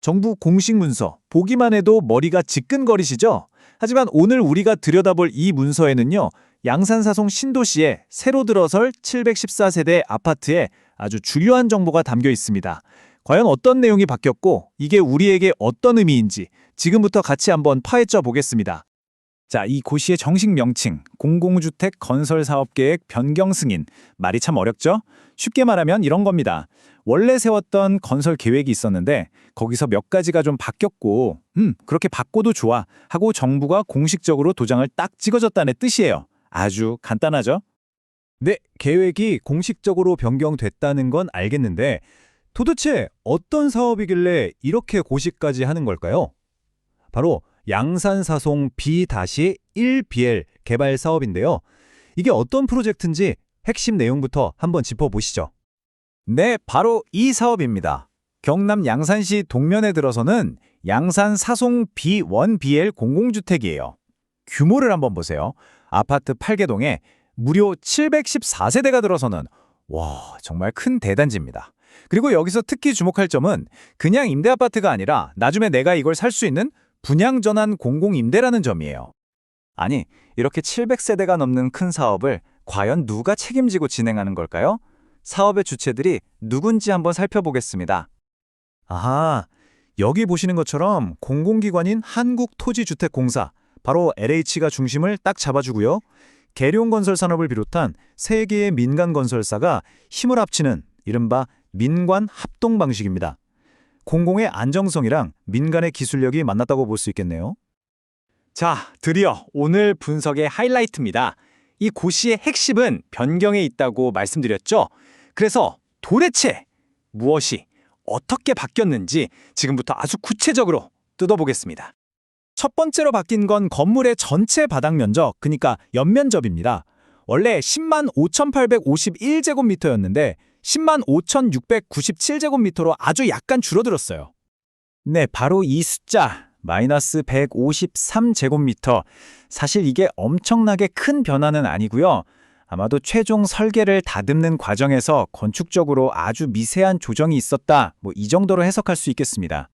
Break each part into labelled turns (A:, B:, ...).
A: 정부 공식 문서, 보기만 해도 머리가 지끈거리시죠? 하지만 오늘 우리가 들여다볼 이 문서에는요, 양산사송 신도시에 새로 들어설 714세대 아파트에 아주 중요한 정보가 담겨 있습니다. 과연 어떤 내용이 바뀌었고, 이게 우리에게 어떤 의미인지 지금부터 같이 한번 파헤쳐 보겠습니다. 자, 이 고시의 정식 명칭, 공공주택 건설사업계획 변경 승인. 말이 참 어렵죠? 쉽게 말하면 이런 겁니다. 원래 세웠던 건설 계획이 있었는데 거기서 몇 가지가 좀 바뀌었고 그렇게 바꿔도 좋아 하고 정부가 공식적으로 도장을 딱 찍어줬다는 뜻이에요. 아주 간단하죠? 네, 계획이 공식적으로 변경됐다는 건 알겠는데 도대체 어떤 사업이길래 이렇게 고시까지 하는 걸까요? 바로 양산사송 B-1BL 개발 사업인데요. 이게 어떤 프로젝트인지 핵심 내용부터 한번 짚어보시죠. 네, 바로 이 사업입니다. 경남 양산시 동면에 들어서는 양산사송 B1BL 공공주택이에요. 규모를 한번 보세요. 아파트 8개동에 무려 714세대가 들어서는 와, 정말 큰 대단지입니다. 그리고 여기서 특히 주목할 점은 그냥 임대아파트가 아니라 나중에 내가 이걸 살 수 있는 분양전환 공공임대라는 점이에요. 아니, 이렇게 700세대가 넘는 큰 사업을 과연 누가 책임지고 진행하는 걸까요? 사업의 주체들이 누군지 한번 살펴보겠습니다. 아하, 여기 보시는 것처럼 공공기관인 한국토지주택공사, 바로 LH가 중심을 딱 잡아주고요. 계룡건설산업을 비롯한 세 개의 민간건설사가 힘을 합치는 이른바 민관 합동 방식입니다. 공공의 안정성이랑 민간의 기술력이 만났다고 볼 수 있겠네요. 자, 드디어 오늘 분석의 하이라이트입니다. 이 고시의 핵심은 변경에 있다고 말씀드렸죠? 그래서 도대체 무엇이 어떻게 바뀌었는지 지금부터 아주 구체적으로 뜯어보겠습니다. 첫 번째로 바뀐 건 건물의 전체 바닥 면적, 그러니까 연면적입니다. 원래 10만 5,851제곱미터였는데 10만 5,697제곱미터로 아주 약간 줄어들었어요. 네, 바로 이 숫자, 마이너스 153제곱미터. 사실 이게 엄청나게 큰 변화는 아니고요. 아마도 최종 설계를 다듬는 과정에서 건축적으로 아주 미세한 조정이 있었다, 이 정도로 해석할 수 있겠습니다.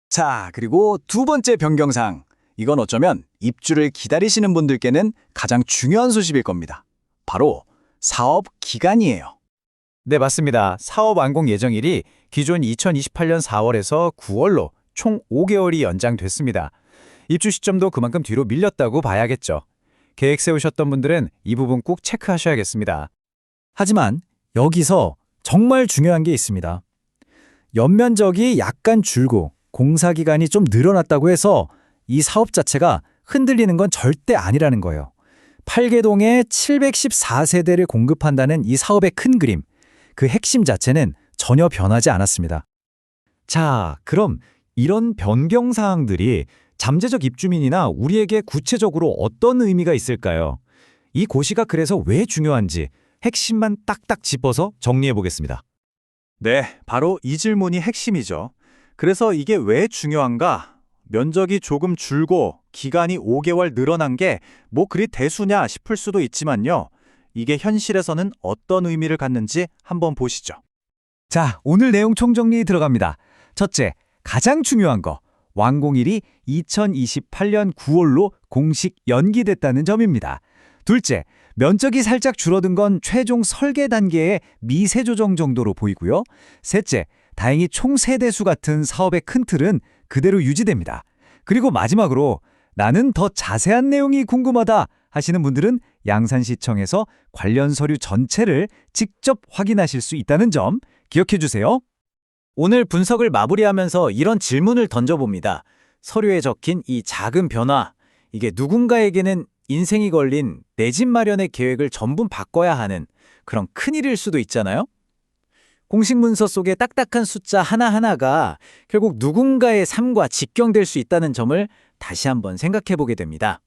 A: 자, 그리고 두 번째 변경사항. 이건 어쩌면 입주를 기다리시는 분들께는 가장 중요한 소식일 겁니다. 바로 사업 기간이에요. 네, 맞습니다. 사업 완공 예정일이 기존 2028년 4월에서 9월로 총 5개월이 연장됐습니다. 입주 시점도 그만큼 뒤로 밀렸다고 봐야겠죠. 계획 세우셨던 분들은 이 부분 꼭 체크하셔야겠습니다. 하지만 여기서 정말 중요한 게 있습니다. 연면적이 약간 줄고 공사기간이 좀 늘어났다고 해서 이 사업 자체가 흔들리는 건 절대 아니라는 거예요. 8개동에 714세대를 공급한다는 이 사업의 큰 그림, 그 핵심 자체는 전혀 변하지 않았습니다. 자, 그럼 이런 변경 사항들이 잠재적 입주민이나 우리에게 구체적으로 어떤 의미가 있을까요? 이 고시가 그래서 왜 중요한지 핵심만 딱딱 짚어서 정리해 보겠습니다. 네, 바로 이 질문이 핵심이죠. 그래서 이게 왜 중요한가? 면적이 조금 줄고 기간이 5개월 늘어난 게 그리 대수냐 싶을 수도 있지만요. 이게 현실에서는 어떤 의미를 갖는지 한번 보시죠. 자, 오늘 내용 총정리 들어갑니다. 첫째, 가장 중요한 거, 완공일이 2028년 9월로 공식 연기됐다는 점입니다. 둘째, 면적이 살짝 줄어든 건 최종 설계 단계의 미세 조정 정도로 보이고요. 셋째, 다행히 총 세대수 같은 사업의 큰 틀은 그대로 유지됩니다. 그리고 마지막으로 나는 더 자세한 내용이 궁금하다 하시는 분들은 양산시청에서 관련 서류 전체를 직접 확인하실 수 있다는 점 기억해 주세요. 오늘 분석을 마무리하면서 이런 질문을 던져봅니다. 서류에 적힌 이 작은 변화, 이게 누군가에게는 인생이 걸린 내 집 마련의 계획을 전부 바꿔야 하는 그런 큰일일 수도 있잖아요. 공식 문서 속의 딱딱한 숫자 하나하나가 결국 누군가의 삶과 직경될 수 있다는 점을 다시 한번 생각해 보게 됩니다.